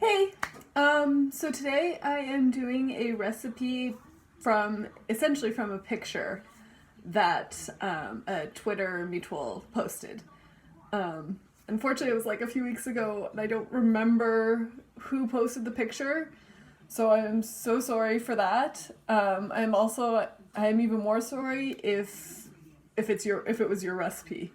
Hey, so today I am doing a recipe essentially from a picture that a Twitter mutual posted. Unfortunately, it was like a few weeks ago and I don't remember who posted the picture, so I'm so sorry for that. I am even more sorry if it was your recipe.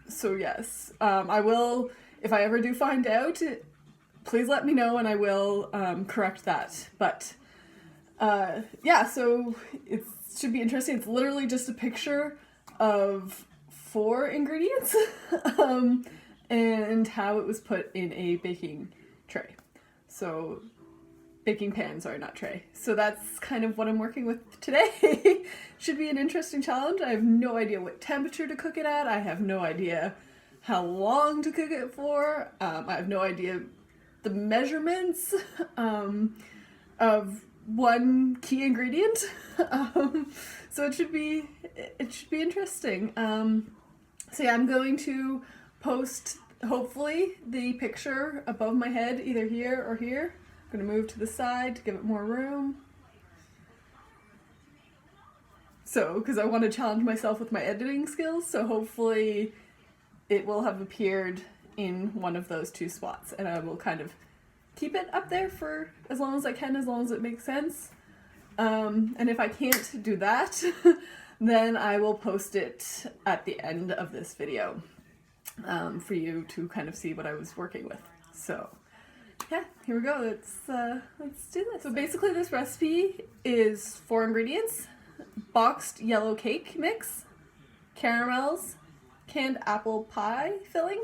So yes, I will, if I ever do find out, please let me know and I will correct that. But yeah, so it should be interesting. It's literally just a picture of 4 ingredients and how it was put in a baking tray. So baking pan, sorry, not tray. So that's kind of what I'm working with today. Should be an interesting challenge. I have no idea what temperature to cook it at. I have no idea how long to cook it for. I have no idea the measurements of one key ingredient. So it should be interesting. So yeah, I'm going to post hopefully the picture above my head, either here or here. I'm going to move to the side to give it more room. So, because I want to challenge myself with my editing skills, so hopefully it will have appeared in one of those 2 spots, and I will kind of keep it up there for as long as I can, as long as it makes sense. And if I can't do that, then I will post it at the end of this video for you to kind of see what I was working with. So yeah, here we go. Let's do this. So basically this recipe is 4 ingredients: boxed yellow cake mix, caramels, canned apple pie filling,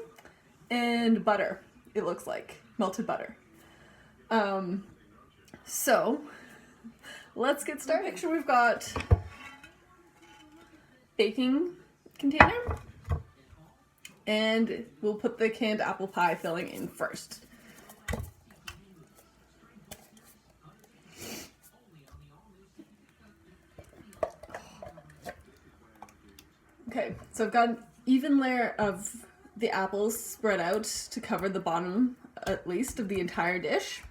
and butter. It looks like melted butter. So let's get started. Picture we've got baking container, and we'll put the canned apple pie filling in first. Okay, so I've got an even layer of the apples spread out to cover the bottom, at least, of the entire dish.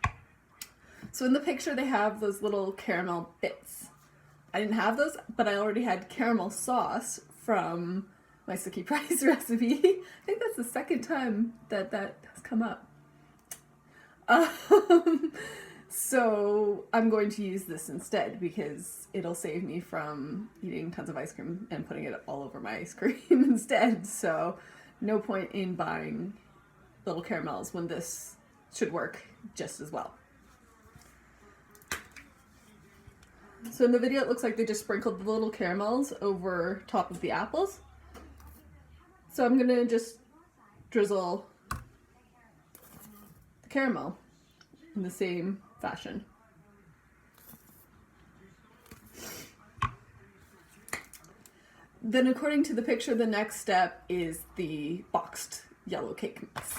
So in the picture they have those little caramel bits. I didn't have those, but I already had caramel sauce from my Suki Price recipe. I think that's the second time that has come up. So I'm going to use this instead because it'll save me from eating tons of ice cream and putting it all over my ice cream instead. So no point in buying little caramels when this should work just as well. So in the video it looks like they just sprinkled the little caramels over top of the apples. So I'm gonna just drizzle the caramel in the same fashion. Then according to the picture, the next step is the boxed yellow cake mix.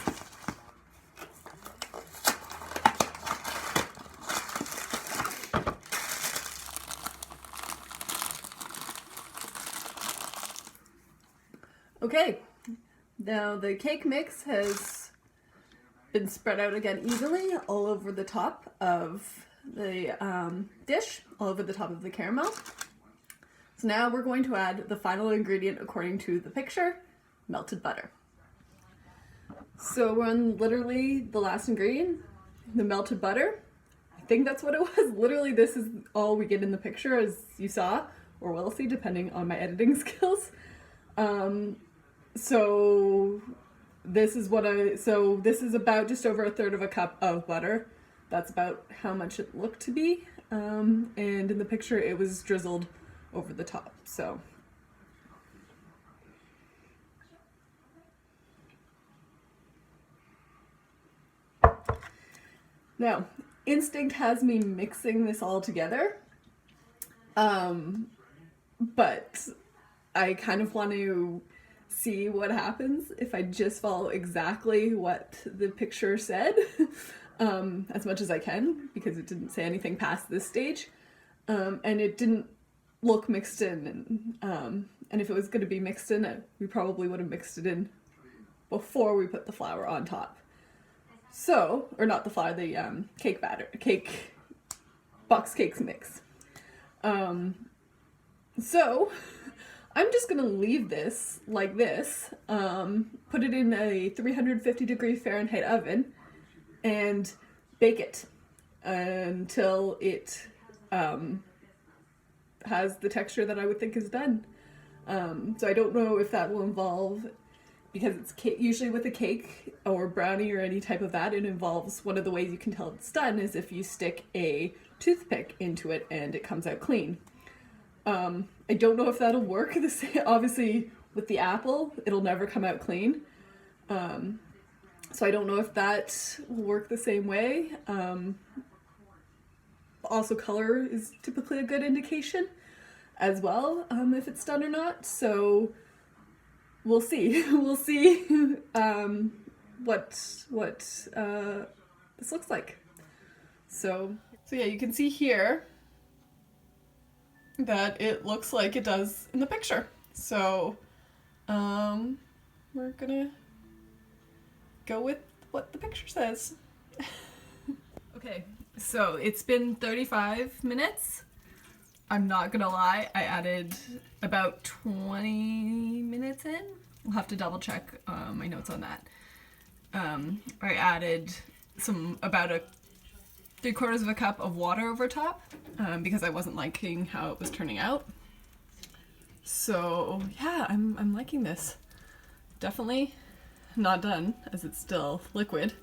Okay, now the cake mix has been spread out again evenly all over the top of the dish, all over the top of the caramel. So now we're going to add the final ingredient according to the picture, melted butter. So we're on literally the last ingredient, the melted butter. I think that's what it was. Literally this is all we get in the picture, as you saw, or will see depending on my editing skills. So this is about just over 1/3 of a cup of butter. That's about how much it looked to be. And in the picture it was drizzled over the top. So now, instinct has me mixing this all together. But I kind of want to see what happens if I just follow exactly what the picture said, as much as I can, because it didn't say anything past this stage, and it didn't look mixed in, and if it was going to be mixed in, we probably would have mixed it in before we put the flour on top. So, or not the flour, the cake batter, box cakes mix. So I'm just gonna leave this like this, put it in a 350-degree Fahrenheit oven, and bake it until it has the texture that I would think is done. So I don't know if that will involve, because it's usually with a cake or brownie or any type of that, it involves, one of the ways you can tell it's done is if you stick a toothpick into it and it comes out clean. I don't know if that'll work the same. Obviously, with the apple, it'll never come out clean. So I don't know if that will work the same way. Also, color is typically a good indication as well, if it's done or not. So we'll see. We'll see what this looks like. So yeah, you can see here that it looks like it does in the picture. So we're gonna go with what the picture says. Okay, so it's been 35 minutes. I'm not gonna lie, I added about 20 minutes in. We'll have to double check my notes on that. I added about 3/4 of a cup of water over top because I wasn't liking how it was turning out. So yeah, I'm liking this. Definitely not done as it's still liquid.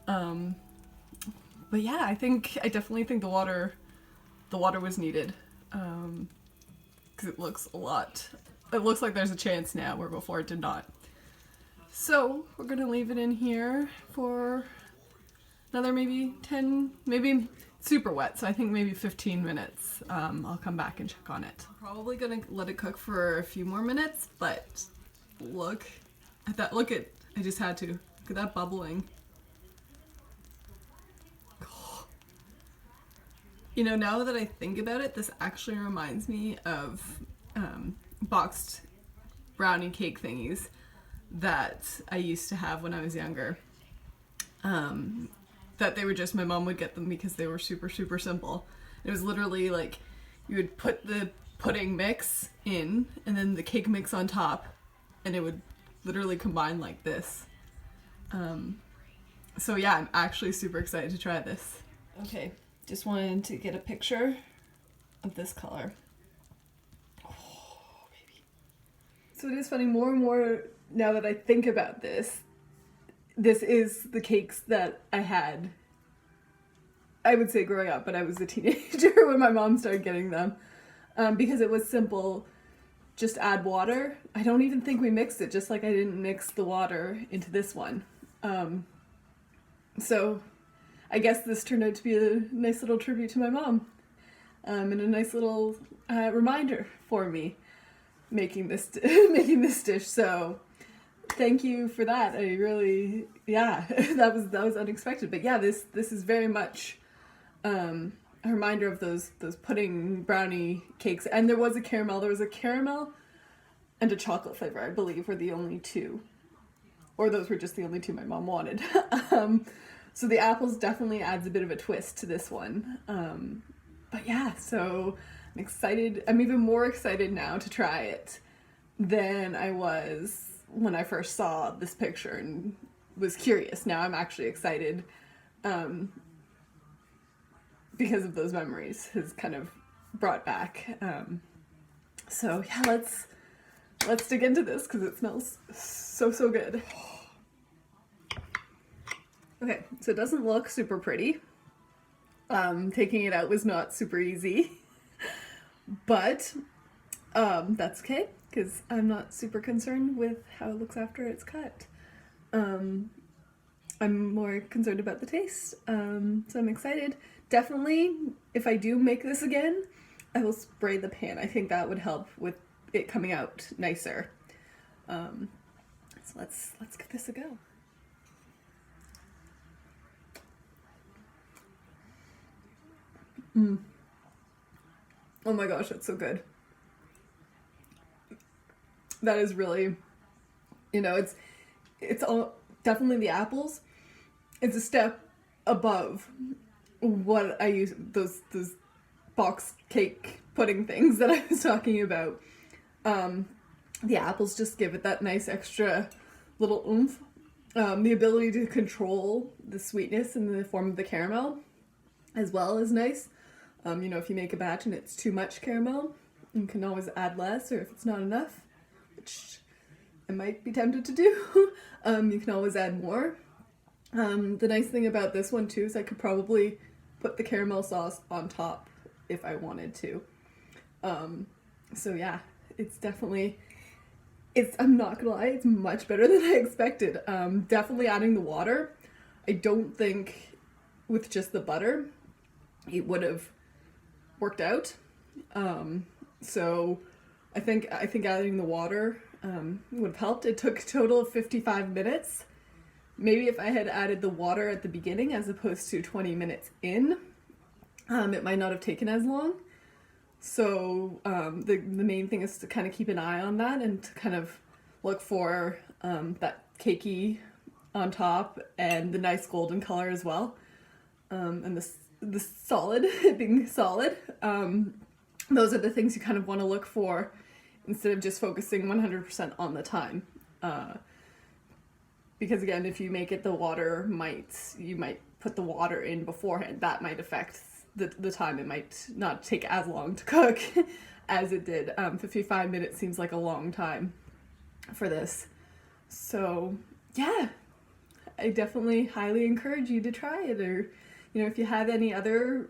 But yeah, I definitely think the water was needed, because it looks like there's a chance now where before it did not. So we're gonna leave it in here for another maybe super wet, so I think maybe 15 minutes. I'll come back and check on it. I'm probably gonna let it cook for a few more minutes, but look at that, I just had to. Look at that bubbling. You know, now that I think about it, this actually reminds me of boxed brownie cake thingies that I used to have when I was younger. That they were just, my mom would get them because they were super, super simple. It was literally like, you would put the pudding mix in and then the cake mix on top, and it would literally combine like this. So yeah, I'm actually super excited to try this. Okay. Just wanted to get a picture of this color. Oh, baby. So it is funny, more and more now that I think about this is the cakes that I had, I would say growing up, but I was a teenager when my mom started getting them. Because it was simple, just add water. I don't even think we mixed it, just like I didn't mix the water into this one. So I guess this turned out to be a nice little tribute to my mom, and a nice little reminder for me making this dish. So thank you for that. I really, yeah, that was unexpected. But yeah, this is very much a reminder of those pudding brownie cakes. And there was a caramel and a chocolate flavor, I believe, were the only two, or those were just the only two my mom wanted. So the apples definitely adds a bit of a twist to this one. But yeah, so I'm excited. I'm even more excited now to try it than I was when I first saw this picture and was curious. Now I'm actually excited because of those memories has kind of brought back. So yeah, let's dig into this because it smells so good. Okay, so it doesn't look super pretty. Taking it out was not super easy, but that's okay because I'm not super concerned with how it looks after it's cut. I'm more concerned about the taste, so I'm excited. Definitely, if I do make this again, I will spray the pan. I think that would help with it coming out nicer. So let's give this a go. Oh my gosh, that's so good. That is really, it's all definitely the apples. It's a step above what I use, those box cake pudding things that I was talking about. The apples just give it that nice extra little oomph. The ability to control the sweetness in the form of the caramel as well is nice. If you make a batch and it's too much caramel, you can always add less, or if it's not enough, which I might be tempted to do, you can always add more. The nice thing about this one too is I could probably put the caramel sauce on top if I wanted to. So yeah, it's definitely, I'm not gonna lie, it's much better than I expected. Definitely adding the water. I don't think with just the butter it would have worked out. So I think adding the water would have helped. It took a total of 55 minutes. Maybe if I had added the water at the beginning as opposed to 20 minutes in, it might not have taken as long. So the main thing is to kind of keep an eye on that and to kind of look for that cakey on top and the nice golden color as well. And the solid, being solid. Those are the things you kind of want to look for instead of just focusing 100% on the time. Because again, if you make it, you might put the water in beforehand. That might affect the time. It might not take as long to cook as it did. 55 minutes seems like a long time for this. So yeah, I definitely highly encourage you to try it. Or, if you have any other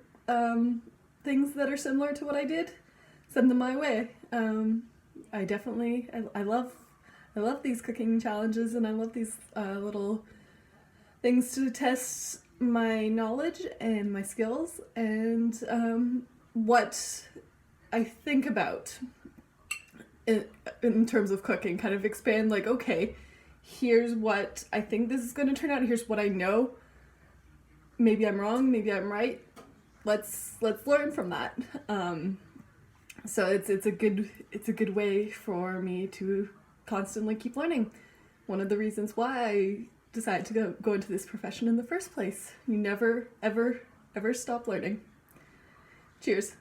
things that are similar to what I did, send them my way. I love these cooking challenges, and I love these little things to test my knowledge and my skills and what I think about in terms of cooking. Kind of expand, like, okay, here's what I think this is going to turn out. Here's what I know. Maybe I'm wrong. Maybe I'm right. Let's learn from that. So it's a good way for me to constantly keep learning. One of the reasons why I decided to go into this profession in the first place. You never, ever, ever stop learning. Cheers.